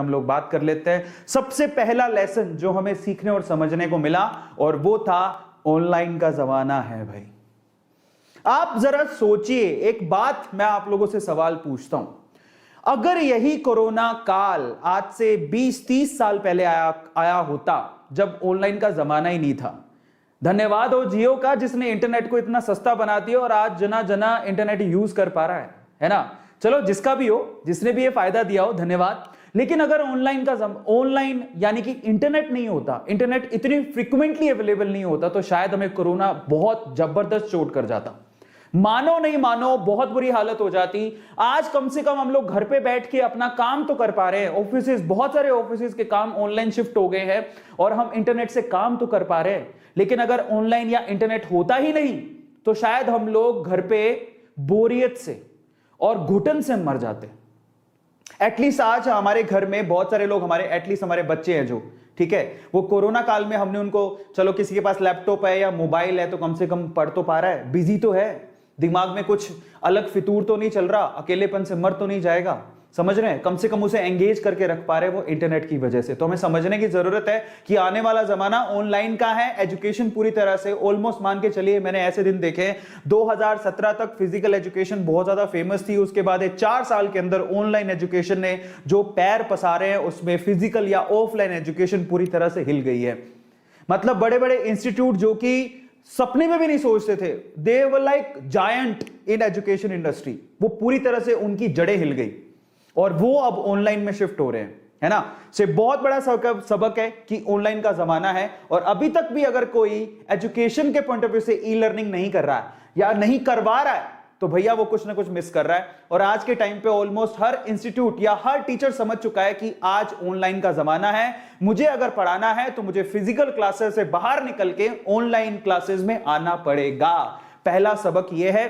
हम लोग बात कर लेते हैं। सबसे पहला लेसन जो हमें सीखने और समझने को मिला और वो था ऑनलाइन का जमाना है भाई। आप जरा सोचिए, एक बात मैं आप लोगों से सवाल पूछता हूं, अगर यही कोरोना काल आज से 20-30 साल पहले आया होता जब ऑनलाइन का जमाना ही नहीं था। धन्यवाद हो जियो का जिसने इंटरनेट को इतना सस्ता बना दिया और आज जना जना इंटरनेट यूज कर पा रहा है ना। चलो जिसका भी हो, जिसने भी ये फायदा दिया हो, धन्यवाद। लेकिन अगर ऑनलाइन यानी कि इंटरनेट नहीं होता, इंटरनेट इतनी फ्रीक्वेंटली अवेलेबल नहीं होता, तो शायद हमें कोरोना बहुत जबरदस्त चोट कर जाता। मानो नहीं मानो बहुत बुरी हालत हो जाती। आज कम से कम हम लोग घर पे बैठ के अपना काम तो कर पा रहे हैं। ऑफिसेज, बहुत सारे ऑफिसेज के काम ऑनलाइन शिफ्ट हो गए हैं और हम इंटरनेट से काम तो कर पा रहे हैं। लेकिन अगर ऑनलाइन या इंटरनेट होता ही नहीं तो शायद हम लोग घर पे बोरियत से और घुटन से मर जाते। एटलीस्ट आज हमारे घर में बहुत सारे लोग, एटलीस्ट हमारे बच्चे हैं जो, ठीक है, वो कोरोना काल में हमने उनको, चलो किसी के पास लैपटॉप है या मोबाइल है तो कम से कम पढ़ तो पा रहा है, बिजी तो है, दिमाग में कुछ अलग फितूर तो नहीं चल रहा, अकेलेपन से मर तो नहीं जाएगा, समझ रहे हैं, कम से कम उसे एंगेज करके रख पा रहे वो इंटरनेट की वजह से। तो हमें समझने की जरूरत है कि आने वाला जमाना ऑनलाइन का है। एजुकेशन पूरी तरह से ऑलमोस्ट मान के चलिए, मैंने ऐसे दिन देखे 2017 तक फिजिकल एजुकेशन बहुत ज्यादा फेमस थी, उसके बाद 4 साल के अंदर ऑनलाइन एजुकेशन ने जो पैर पसारे हैं उसमें फिजिकल या ऑफलाइन एजुकेशन पूरी तरह से हिल गई है। मतलब बड़े बड़े इंस्टीट्यूट जो कि सपने में भी नहीं सोचते थे, they were like giant in education industry, वो पूरी तरह से उनकी जड़ें हिल गई और वो अब ऑनलाइन में शिफ्ट हो रहे हैं, है ना। से बहुत बड़ा सबक है कि ऑनलाइन का जमाना है। और अभी तक भी अगर कोई एजुकेशन के पॉइंट ऑफ व्यू से ई लर्निंग नहीं कर रहा है या नहीं करवा रहा है तो भैया वो कुछ ना कुछ मिस कर रहा है। और आज के टाइम पे ऑलमोस्ट हर इंस्टीट्यूट या हर टीचर समझ चुका है कि आज ऑनलाइन का जमाना है, मुझे अगर पढ़ाना है तो मुझे फिजिकल क्लासेस से बाहर निकल के ऑनलाइन क्लासेस में आना पड़ेगा। पहला सबक यह है।